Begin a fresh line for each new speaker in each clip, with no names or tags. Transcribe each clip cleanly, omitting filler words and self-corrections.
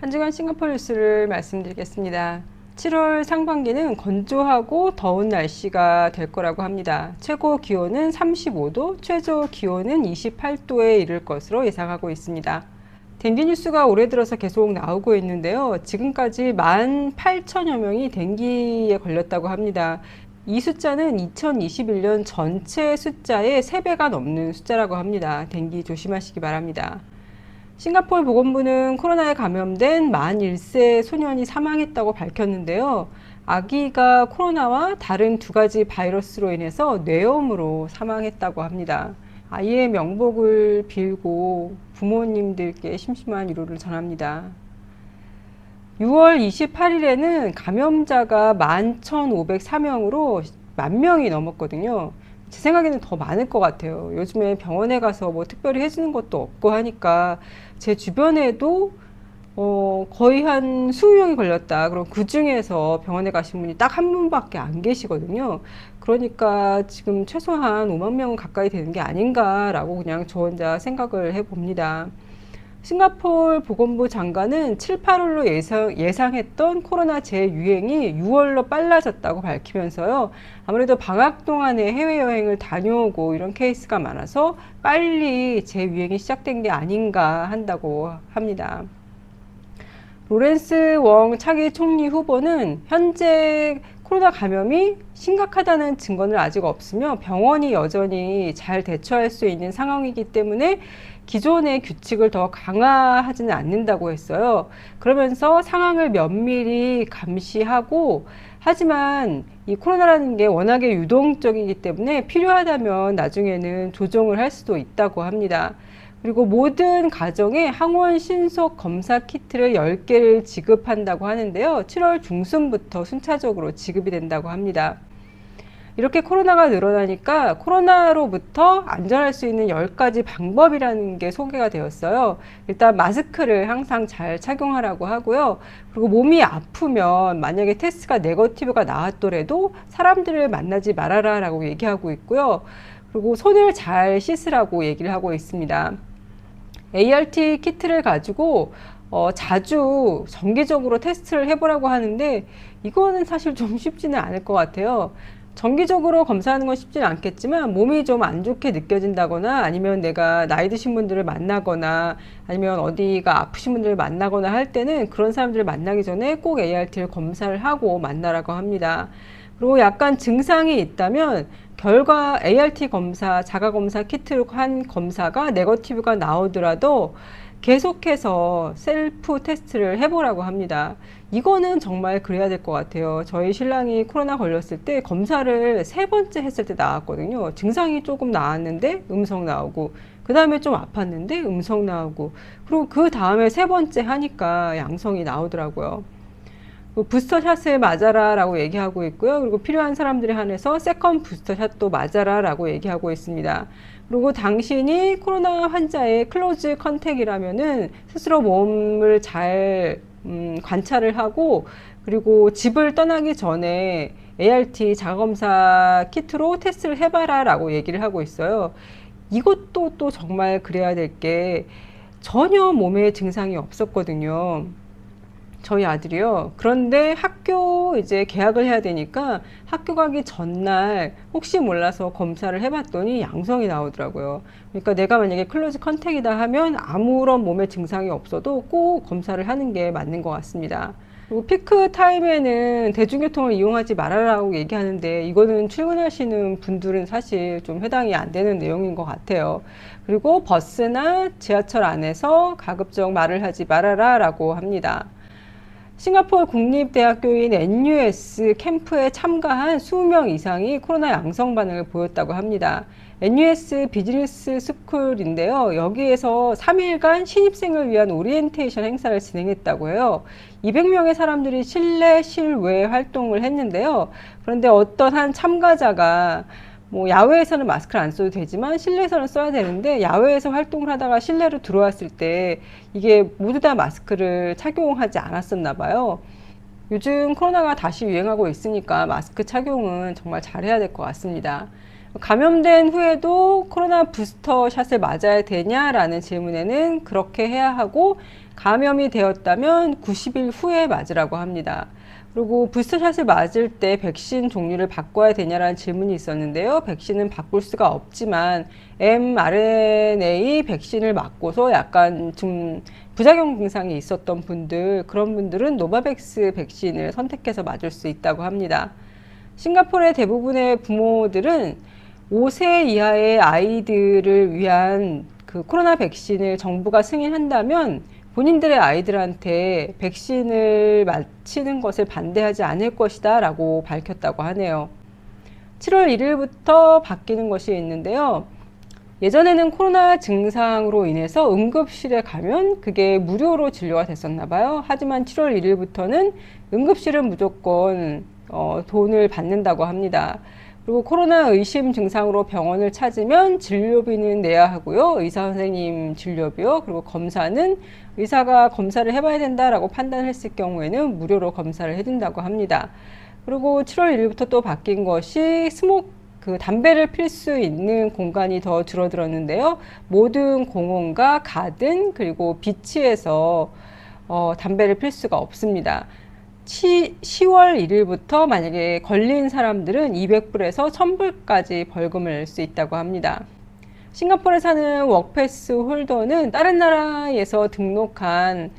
한 주간 싱가포르 뉴스를 말씀드리겠습니다. 7월 상반기는 건조하고 더운 날씨가 될 거라고 합니다. 최고 기온은 35도, 최저 기온은 28도에 이를 것으로 예상하고 있습니다. 댕기 뉴스가 올해 들어서 계속 나오고 있는데요. 지금까지 18,000여 명이 댕기에 걸렸다고 합니다. 이 숫자는 2021년 전체 숫자의 3배가 넘는 숫자라고 합니다. 댕기 조심하시기 바랍니다. 싱가포르 보건부는 코로나에 감염된 만 1세 소년이 사망했다고 밝혔는데요. 아기가 코로나와 다른 2가지 바이러스로 인해서 뇌염으로 사망했다고 합니다. 아이의 명복을 빌고 부모님들께 심심한 위로를 전합니다. 6월 28일에는 감염자가 11,504명으로 10,000명이 넘었거든요. 제 생각에는 더 많을 것 같아요. 요즘에 병원에 가서 뭐 특별히 해주는 것도 없고 하니까 제 주변에도 거의 한 20명이 걸렸다. 그럼 그 중에서 병원에 가신 분이 딱 한 분밖에 안 계시거든요. 그러니까 지금 최소한 5만 명 가까이 되는 게 아닌가라고 그냥 저 혼자 생각을 해봅니다. 싱가포르 보건부 장관은 7, 8월로 예상했던 코로나 재유행이 6월로 빨라졌다고 밝히면서요. 아무래도 방학 동안에 해외여행을 다녀오고 이런 케이스가 많아서 빨리 재유행이 시작된 게 아닌가 한다고 합니다. 로렌스 웡 차기 총리 후보는 현재 코로나 감염이 심각하다는 증거는 아직 없으며 병원이 여전히 잘 대처할 수 있는 상황이기 때문에 기존의 규칙을 더 강화하지는 않는다고 했어요. 그러면서 상황을 면밀히 감시하고, 하지만 이 코로나라는 게 워낙에 유동적이기 때문에 필요하다면 나중에는 조정을 할 수도 있다고 합니다. 그리고 모든 가정에 항원 신속 검사 키트를 10개를 지급한다고 하는데요. 7월 중순부터 순차적으로 지급이 된다고 합니다. 이렇게 코로나가 늘어나니까 코로나로부터 안전할 수 있는 10가지 방법이라는 게 소개가 되었어요. 일단 마스크를 항상 잘 착용하라고 하고요. 그리고 몸이 아프면 만약에 테스트가 네거티브가 나왔더라도 사람들을 만나지 말아라 라고 얘기하고 있고요. 그리고 손을 잘 씻으라고 얘기를 하고 있습니다. ART 키트를 가지고 자주 정기적으로 테스트를 해보라고 하는데 이거는 사실 좀 쉽지는 않을 것 같아요. 정기적으로 검사하는 건 쉽지는 않겠지만 몸이 좀 안 좋게 느껴진다거나 아니면 내가 나이 드신 분들을 만나거나 아니면 어디가 아프신 분들을 만나거나 할 때는 그런 사람들을 만나기 전에 꼭 ART를 검사를 하고 만나라고 합니다. 그리고 약간 증상이 있다면 결과 ART 검사, 자가검사 키트로 한 검사가 네거티브가 나오더라도 계속해서 셀프 테스트를 해보라고 합니다. 이거는 정말 그래야 될 것 같아요. 저희 신랑이 코로나 걸렸을 때 검사를 3번째 했을 때 나왔거든요. 증상이 조금 나왔는데 음성 나오고, 그 다음에 좀 아팠는데 음성 나오고, 그리고 그 다음에 3번째 하니까 양성이 나오더라고요. 부스터샷을 맞아라 라고 얘기하고 있고요. 그리고 필요한 사람들에 한해서 세컨 부스터샷도 맞아라 라고 얘기하고 있습니다. 그리고 당신이 코로나 환자의 클로즈 컨택이라면은 스스로 몸을 잘 관찰을 하고, 그리고 집을 떠나기 전에 ART 자가검사 키트로 테스트를 해봐라 라고 얘기를 하고 있어요. 이것도 또 정말 그래야 될 게 전혀 몸에 증상이 없었거든요. 저희 아들이요. 그런데 학교 이제 개학을 해야 되니까 학교 가기 전날 혹시 몰라서 검사를 해봤더니 양성이 나오더라고요. 그러니까 내가 만약에 클로즈 컨택이다 하면 아무런 몸에 증상이 없어도 꼭 검사를 하는 게 맞는 것 같습니다. 그리고 피크 타임에는 대중교통을 이용하지 말아라고 얘기하는데 이거는 출근하시는 분들은 사실 좀 해당이 안 되는 내용인 것 같아요. 그리고 버스나 지하철 안에서 가급적 말을 하지 말아라 라고 합니다. 싱가포르 국립대학교인 NUS 캠프에 참가한 20명 이상이 코로나 양성 반응을 보였다고 합니다. NUS 비즈니스 스쿨인데요. 여기에서 3일간 신입생을 위한 오리엔테이션 행사를 진행했다고 해요. 200명의 사람들이 실내, 실외 활동을 했는데요. 그런데 어떤 한 참가자가 야외에서는 마스크를 안 써도 되지만 실내에서는 써야 되는데 야외에서 활동을 하다가 실내로 들어왔을 때 이게 모두 다 마스크를 착용하지 않았었나 봐요. 요즘 코로나가 다시 유행하고 있으니까 마스크 착용은 정말 잘해야 될 것 같습니다. 감염된 후에도 코로나 부스터 샷을 맞아야 되냐라는 질문에는 그렇게 해야 하고, 감염이 되었다면 90일 후에 맞으라고 합니다. 그리고 부스터샷을 맞을 때 백신 종류를 바꿔야 되냐라는 질문이 있었는데요. 백신은 바꿀 수가 없지만 mRNA 백신을 맞고서 약간 좀 부작용 증상이 있었던 분들, 그런 분들은 노바백스 백신을 선택해서 맞을 수 있다고 합니다. 싱가포르의 대부분의 부모들은 5세 이하의 아이들을 위한 그 코로나 백신을 정부가 승인한다면 본인들의 아이들한테 백신을 맞히는 것을 반대하지 않을 것이다 라고 밝혔다고 하네요. 7월 1일부터 바뀌는 것이 있는데요. 예전에는 코로나 증상으로 인해서 응급실에 가면 그게 무료로 진료가 됐었나 봐요. 하지만 7월 1일부터는 응급실은 무조건 돈을 받는다고 합니다. 그리고 코로나 의심 증상으로 병원을 찾으면 진료비는 내야 하고요. 의사 선생님 진료비요. 그리고 검사는 의사가 검사를 해봐야 된다라고 판단했을 경우에는 무료로 검사를 해준다고 합니다. 그리고 7월 1일부터 또 바뀐 것이 담배를 필 수 있는 공간이 더 줄어들었는데요. 모든 공원과 가든 그리고 비치에서 담배를 필 수가 없습니다. 10월 1일부터 만약에 걸린 사람들은 200불에서 1000불까지 벌금을 낼 수 있다고 합니다. 싱가포르에 사는 워크패스 홀더는 다른 나라에서 등록한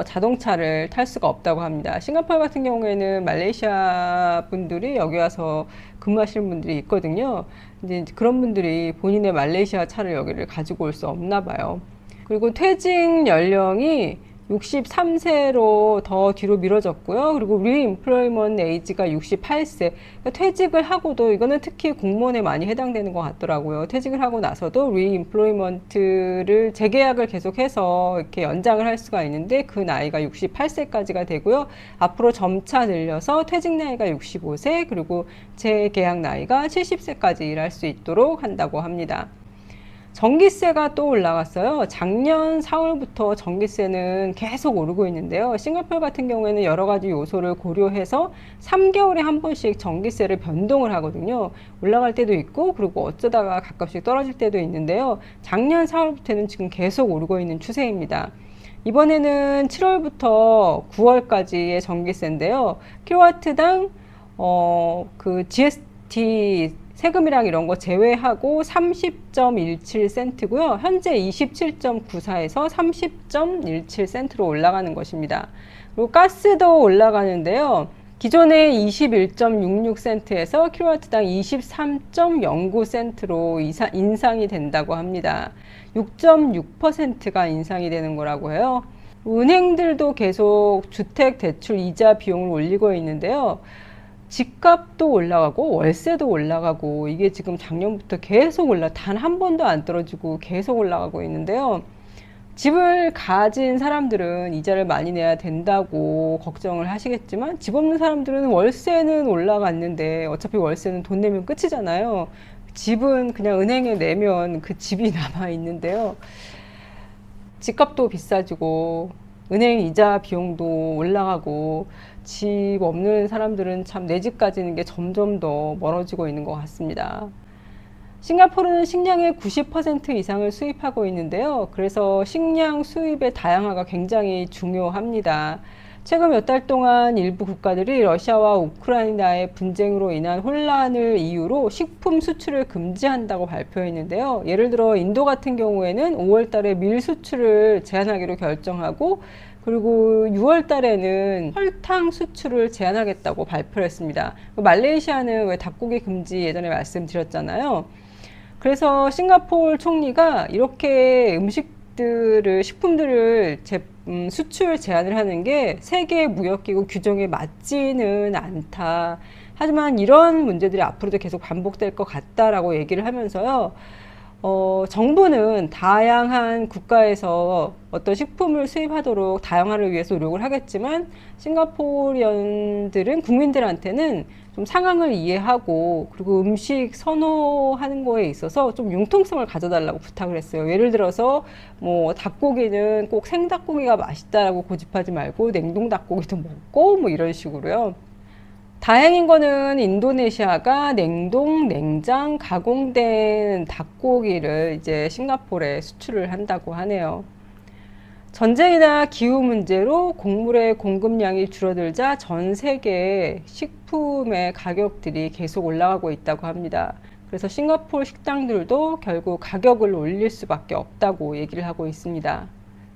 자동차를 탈 수가 없다고 합니다. 싱가포르 같은 경우에는 말레이시아 분들이 여기 와서 근무하시는 분들이 있거든요. 이제 그런 분들이 본인의 말레이시아 차를 여기를 가지고 올 수 없나 봐요. 그리고 퇴직 연령이 63세로 더 뒤로 미뤄졌고요. 그리고 리임플로이먼트 에이지가 68세. 그러니까 퇴직을 하고도, 이거는 특히 공무원에 많이 해당되는 것 같더라고요. 퇴직을 하고 나서도 리임플로이먼트를 재계약을 계속해서 이렇게 연장을 할 수가 있는데 그 나이가 68세까지가 되고요. 앞으로 점차 늘려서 퇴직 나이가 65세, 그리고 재계약 나이가 70세까지 일할 수 있도록 한다고 합니다. 전기세가 또 올라갔어요. 작년 4월부터 전기세는 계속 오르고 있는데요. 싱가포르 같은 경우에는 여러 가지 요소를 고려해서 3개월에 한 번씩 전기세를 변동을 하거든요. 올라갈 때도 있고, 그리고 어쩌다가 가끔씩 떨어질 때도 있는데요. 작년 4월부터는 지금 계속 오르고 있는 추세입니다. 이번에는 7월부터 9월까지의 전기세인데요. 킬로와트당 그 GST 세금이랑 이런 거 제외하고 30.17센트고요. 현재 27.94에서 30.17센트로 올라가는 것입니다. 그리고 가스도 올라가는데요. 기존에 21.66센트에서 킬로와트당 23.09센트로 인상이 된다고 합니다. 6.6%가 인상이 되는 거라고 해요. 은행들도 계속 주택 대출 이자 비용을 올리고 있는데요. 집값도 올라가고 월세도 올라가고, 이게 지금 작년부터 계속 단 한 번도 안 떨어지고 계속 올라가고 있는데요. 집을 가진 사람들은 이자를 많이 내야 된다고 걱정을 하시겠지만, 집 없는 사람들은 월세는 올라갔는데 어차피 월세는 돈 내면 끝이잖아요. 집은 그냥 은행에 내면 그 집이 남아 있는데요. 집값도 비싸지고 은행 이자 비용도 올라가고, 집 없는 사람들은 참 내 집 가지는 게 점점 더 멀어지고 있는 것 같습니다. 싱가포르는 식량의 90% 이상을 수입하고 있는데요. 그래서 식량 수입의 다양화가 굉장히 중요합니다. 최근 몇 달 동안 일부 국가들이 러시아와 우크라이나의 분쟁으로 인한 혼란을 이유로 식품 수출을 금지한다고 발표했는데요. 예를 들어 인도 같은 경우에는 5월 달에 밀 수출을 제한하기로 결정하고, 그리고 6월 달에는 설탕 수출을 제한하겠다고 발표를 했습니다. 말레이시아는 왜 닭고기 금지 예전에 말씀드렸잖아요. 그래서 싱가포르 총리가 이렇게 식품들을 수출 제한을 하는 게 세계 무역기구 규정에 맞지는 않다. 하지만 이런 문제들이 앞으로도 계속 반복될 것 같다라고 얘기를 하면서요. 정부는 다양한 국가에서 어떤 식품을 수입하도록 다양화를 위해서 노력을 하겠지만, 싱가포르인들은 국민들한테는 좀 상황을 이해하고, 그리고 음식 선호하는 거에 있어서 좀 융통성을 가져달라고 부탁을 했어요. 예를 들어서 뭐 닭고기는 꼭 생닭고기가 맛있다라고 고집하지 말고 냉동 닭고기도 먹고 뭐 이런 식으로요. 다행인 거는 인도네시아가 냉동, 냉장, 가공된 닭고기를 이제 싱가포르에 수출을 한다고 하네요. 전쟁이나 기후 문제로 곡물의 공급량이 줄어들자 전 세계 식품의 가격들이 계속 올라가고 있다고 합니다. 그래서 싱가포르 식당들도 결국 가격을 올릴 수밖에 없다고 얘기를 하고 있습니다.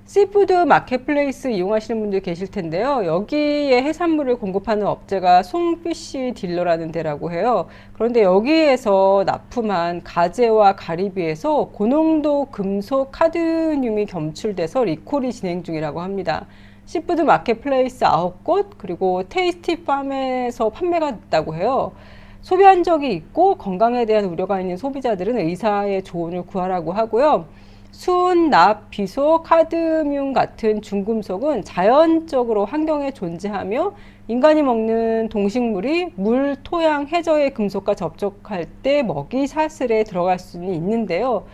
시푸드 마켓플레이스 이용하시는 분들 계실 텐데요. 여기에 해산물을 공급하는 업체가 송피쉬 딜러라는 데라고 해요. 그런데 여기에서 납품한 가재와 가리비에서 고농도 금속 카드뮴이 검출돼서 리콜이 진행 중이라고 합니다. 시푸드 마켓플레이스 9곳 그리고 테이스티팜에서 판매가 됐다고 해요. 소비한 적이 있고 건강에 대한 우려가 있는 소비자들은 의사의 조언을 구하라고 하고요. 순, 납, 비소, 카드뮴 같은 중금속은 자연적으로 환경에 존재하며 인간이 먹는 동식물이 물, 토양, 해저의 금속과 접촉할 때 먹이 사슬에 들어갈 수는 있는데요.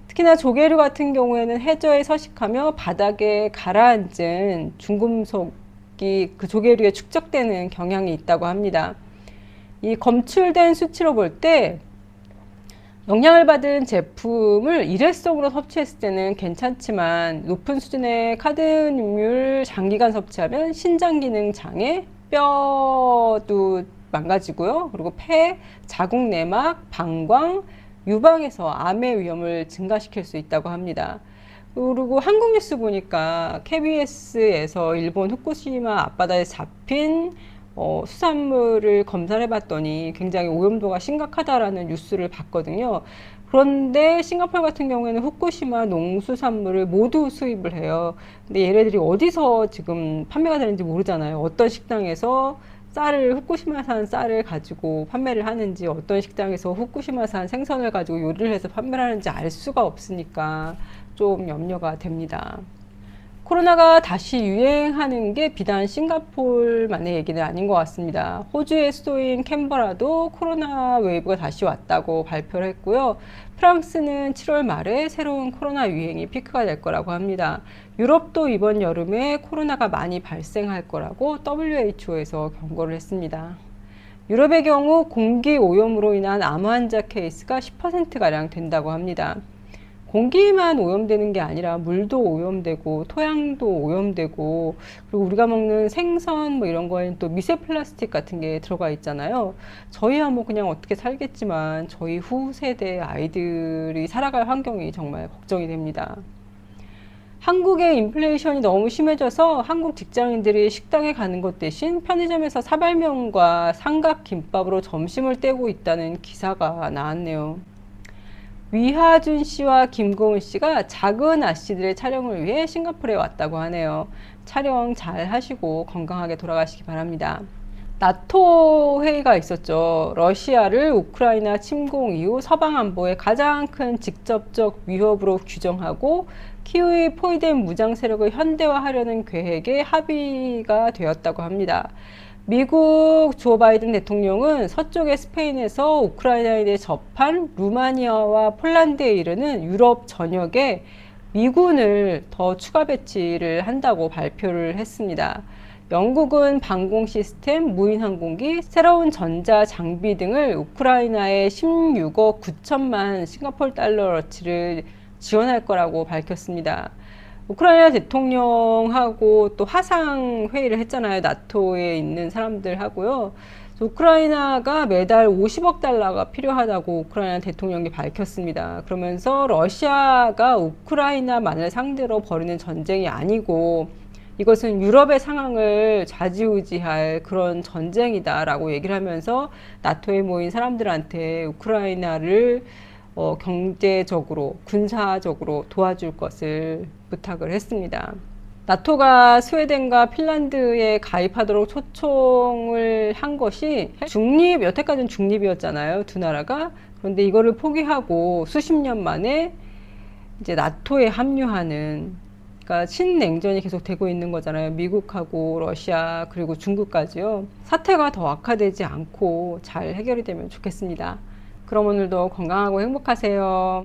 특히나 조개류 같은 경우에는 해저에 서식하며 바닥에 가라앉은 중금속이 그 조개류에 축적되는 경향이 있다고 합니다. 이 검출된 수치로 볼 때 영향을 받은 제품을 일회성으로 섭취했을 때는 괜찮지만 높은 수준의 카드뮴을 장기간 섭취하면 신장 기능 장애, 뼈도 망가지고요. 그리고 폐, 자궁 내막, 방광, 유방에서 암의 위험을 증가시킬 수 있다고 합니다. 그리고 한국 뉴스 보니까 KBS에서 일본 후쿠시마 앞바다에 잡힌 수산물을 검사를 해봤더니 굉장히 오염도가 심각하다라는 뉴스를 봤거든요. 그런데 싱가포르 같은 경우에는 후쿠시마 농수산물을 모두 수입을 해요. 근데 얘네들이 어디서 지금 판매가 되는지 모르잖아요. 어떤 식당에서 후쿠시마산 쌀을 가지고 판매를 하는지, 어떤 식당에서 후쿠시마산 생선을 가지고 요리를 해서 판매를 하는지 알 수가 없으니까 좀 염려가 됩니다. 코로나가 다시 유행하는 게 비단 싱가포르만의 얘기는 아닌 것 같습니다. 호주의 수도인 캔버라도 코로나 웨이브가 다시 왔다고 발표를 했고요. 프랑스는 7월 말에 새로운 코로나 유행이 피크가 될 거라고 합니다. 유럽도 이번 여름에 코로나가 많이 발생할 거라고 WHO에서 경고를 했습니다. 유럽의 경우 공기 오염으로 인한 암 환자 케이스가 10%가량 된다고 합니다. 공기만 오염되는 게 아니라 물도 오염되고 토양도 오염되고, 그리고 우리가 먹는 생선 뭐 이런 거에는 또 미세 플라스틱 같은 게 들어가 있잖아요. 저희야 뭐 그냥 어떻게 살겠지만 저희 후세대 아이들이 살아갈 환경이 정말 걱정이 됩니다. 한국의 인플레이션이 너무 심해져서 한국 직장인들이 식당에 가는 것 대신 편의점에서 사발면과 삼각김밥으로 점심을 때우고 있다는 기사가 나왔네요. 위하준 씨와 김고은 씨가 작은 아씨들의 촬영을 위해 싱가포르에 왔다고 하네요. 촬영 잘 하시고 건강하게 돌아가시기 바랍니다. 나토 회의가 있었죠. 러시아를 우크라이나 침공 이후 서방 안보의 가장 큰 직접적 위협으로 규정하고 키우이 포위된 무장 세력을 현대화하려는 계획에 합의가 되었다고 합니다. 미국 조 바이든 대통령은 서쪽의 스페인에서 우크라이나에 대해 접한 루마니아와 폴란드에 이르는 유럽 전역에 미군을 더 추가 배치를 한다고 발표를 했습니다. 영국은 방공 시스템, 무인 항공기, 새로운 전자 장비 등을 우크라이나에 16억 9천만 싱가포르 달러어치를 지원할 거라고 밝혔습니다. 우크라이나 대통령하고 또 화상 회의를 했잖아요. 나토에 있는 사람들하고요. 우크라이나가 매달 50억 달러가 필요하다고 우크라이나 대통령이 밝혔습니다. 그러면서 러시아가 우크라이나만을 상대로 벌이는 전쟁이 아니고 이것은 유럽의 상황을 좌지우지할 그런 전쟁이다라고 얘기를 하면서 나토에 모인 사람들한테 우크라이나를 경제적으로, 군사적으로 도와줄 것을 부탁을 했습니다. 나토가 스웨덴과 핀란드에 가입하도록 초청을 한 것이 여태까지는 중립이었잖아요, 두 나라가. 그런데 이거를 포기하고 수십 년 만에 이제 나토에 합류하는, 그러니까 신냉전이 계속 되고 있는 거잖아요. 미국하고 러시아 그리고 중국까지요. 사태가 더 악화되지 않고 잘 해결이 되면 좋겠습니다. 그럼 오늘도 건강하고 행복하세요.